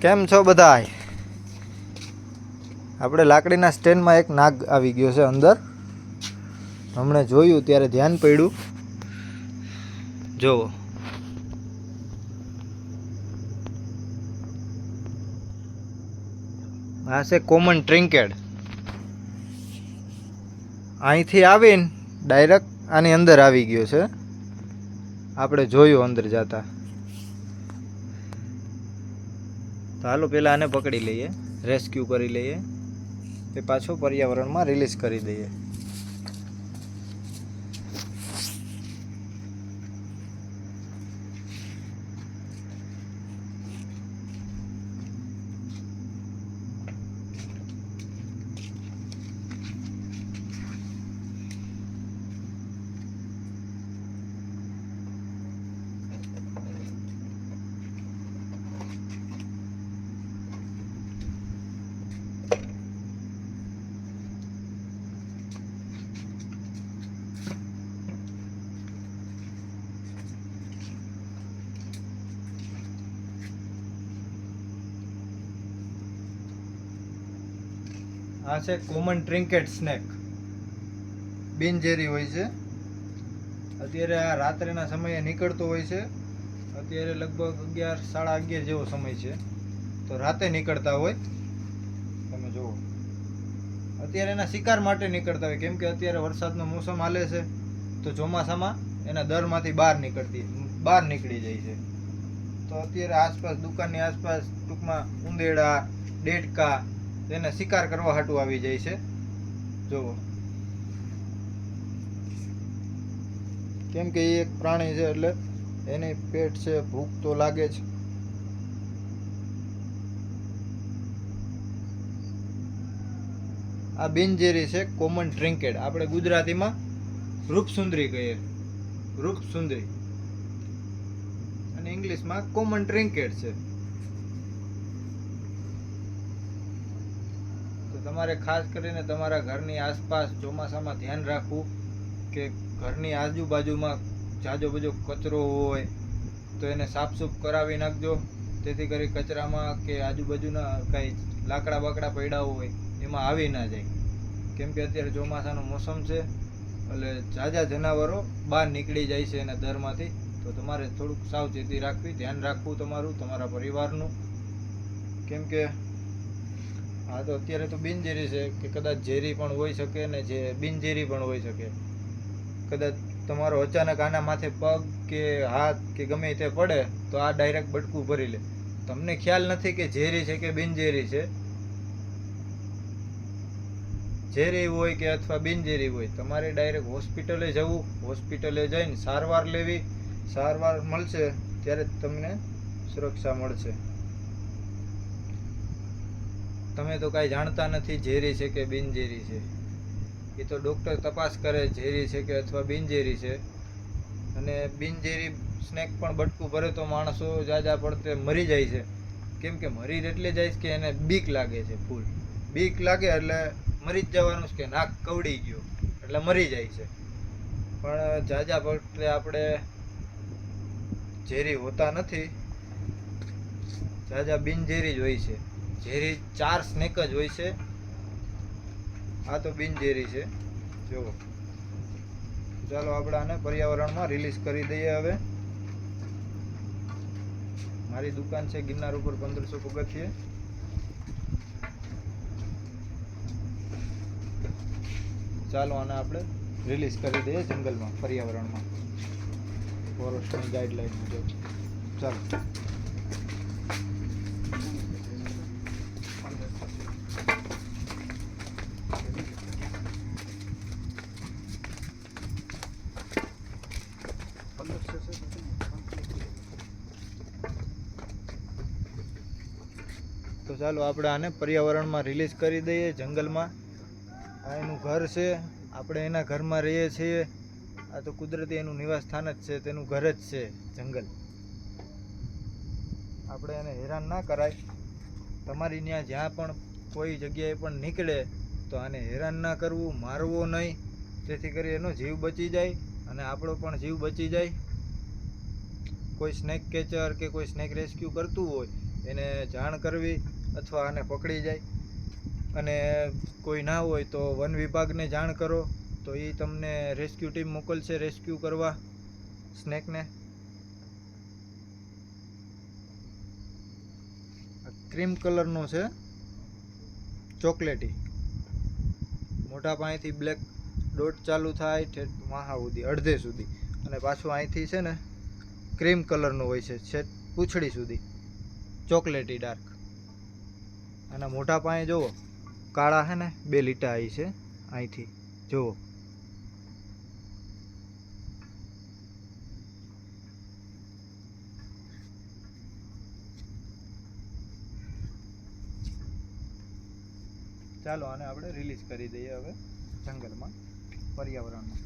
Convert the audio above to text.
કેમ છો બધાય? આપણે લાકડીના સ્ટેન્ડમાં એક નાગ આવી ગયો છે અંદર. હમણે જોયું ત્યારે ધ્યાન પડ્યું. જુઓ, આ છે કોમન ટ્રિંકેટ. અહીંથી આવીને ડાયરેક્ટ આની અંદર આવી ગયો છે. આપણે જોયું અંદર જતા. તો હાલો પહેલાં આને પકડી લઈએ, રેસ્ક્યુ કરી લઈએ, તે પાછો પર્યાવરણમાં રિલીઝ કરી દઈએ. આ છે કોમન ટ્રિંકેટ સ્નેક. બિનઝેરી હોય છે. અત્યારે આ રાત્રેના સમયે નીકળતો હોય છે. અત્યારે લગભગ 11, સાડા 11 જેવો સમય છે. તો રાતે નીકળતા હોય. તમે જુઓ, અત્યારે એના શિકાર માટે નીકળતા હોય, કેમ કે અત્યારે વરસાદનો મોસમ હાલે છે. તો ચોમાસામાં એના દરમાંથી બહાર નીકળી જાય છે. તો અત્યારે આસપાસ, દુકાનની આસપાસ ટૂંકમાં ઉંદેડા, ડેડકા એને શિકાર કરવા હાટું આવી જાય છે. જુઓ, કેમ કે એ એક પ્રાણી છે એટલે એની પેટ છે, ભૂખ તો લાગે જ. આ બિનઝેરી છે કોમન ટ્રિંકેટ. આપણે ગુજરાતીમાં રૂપસુંદરી કહીએ, રૂપસુંદરી, અને ઇંગ્લિશમાં કોમન ટ્રિંકેટ છે. તો તમારે ખાસ કરીને તમારા ઘરની આસપાસ ચોમાસામાં ધ્યાન રાખવું કે ઘરની આજુબાજુમાં જાજો બધો કચરો હોય તો એને સાફસૂફ કરાવી નાખજો, જેથી કરી કચરામાં કે આજુબાજુના કાંઈ લાકડા બાકડા પડ્યા હોય એમાં આવી ના જાય. કેમ કે અત્યારે ચોમાસાનો મોસમ છે એટલે ઝાઝા જનાવરો બહાર નીકળી જાય છે એના દરમાંથી. તો તમારે થોડુંક સાવચેતી રાખવી, ધ્યાન રાખવું તમારું, તમારા પરિવારનું. કેમ કે હા, તો અત્યારે તો બિનઝેરી છે, કે કદાચ ઝેરી પણ હોઈ શકે ને જે બિનઝેરી પણ હોઈ શકે. કદાચ તમારો અચાનક આના માથે પગ કે હાથ કે ગમે તે પડે તો આ ડાયરેક્ટ બટકું ભરી લે. તમને ખ્યાલ નથી કે ઝેરી છે કે બિનઝેરી છે. ઝેરી હોય કે અથવા બિનઝેરી હોય, તમારે ડાયરેક્ટ હોસ્પિટલે જવું, હોસ્પિટલે જઈને સારવાર લેવી. સારવાર મળશે ત્યારે તમને સુરક્ષા મળશે. તમે તો કાંઈ જાણતા નથી ઝેરી છે કે બિનઝેરી છે. એ તો ડૉક્ટર તપાસ કરે ઝેરી છે કે અથવા બિનઝેરી છે. અને બિનઝેરી સ્નેક પણ બટકું ભરે તો માણસો જાજા પડતે મરી જાય છે. કેમ કે મરી એટલે જાય કે એને બીક લાગે છે, ફૂલ બીક લાગે એટલે મરી જ જવાનું કે નાક કવડી ગયો એટલે મરી જાય છે. પણ જાજા પડતે આપણે ઝેરી હોતા નથી, જાજા બિનઝેરી જ હોય છે. ઝેરી 4 સ્નેક જ હોય છે. આ તો બિનઝેરી છે. જુઓ, ચાલો આપણે આને પર્યાવરણમાં રિલીઝ કરી દઈએ. હવે મારી દુકાન છે ગિરનાર ઉપર 1500 પગથિયે. ચાલો આને આપણે રિલીઝ કરી દઈએ જંગલમાં, પર્યાવરણમાં, ફોરેસ્ટની ગાઈડલાઈન મુજબ. ચાલો. તો ચાલો આપણે આને પર્યાવરણમાં રિલીઝ કરી દઈએ જંગલમાં. આ એનું ઘર છે, આપણે એના ઘરમાં રહીએ છીએ. આ તો કુદરતી એનું નિવાસ સ્થાન જ છે, તેનું ઘર જ છે જંગલ. આપણે એને હેરાન ના કરાય. તમારી ત્યાં જ્યાં પણ કોઈ જગ્યાએ પણ નીકળે તો આને હેરાન ના કરવું, મારવો નહીં, જેથી કરી એનો જીવ બચી જાય અને આપણો પણ જીવ બચી જાય. કોઈ સ્નેક કેચર કે કોઈ સ્નેક રેસ્ક્યુ કરતું હોય એને જાણ કરવી અથવા આને પકડી જાય. અને કોઈ ના હોય તો વન વિભાગને જાણ કરો તો એ તમને રેસ્ક્યુ ટીમ મોકલશે રેસ્ક્યુ કરવા સ્નેકને. ક્રીમ કલરનું છે, ચોકલેટી, મોટા પાસેથી બ્લેક ડોટ ચાલુ થાય ઠેઠ વાહા સુધી અડધે સુધી, અને પાછું અહીંથી છે ને ક્રીમ કલરનું હોય છે છેક પૂંછડી સુધી, ચોકલેટી ડાર્ક. આના મોટા પાયે જુઓ કાળા છે ને 2 લીટા આવી છે અહીંથી જુઓ. ચાલો આને આપણે રિલીઝ કરી દઈએ હવે જંગલમાં, પર્યાવરણમાં.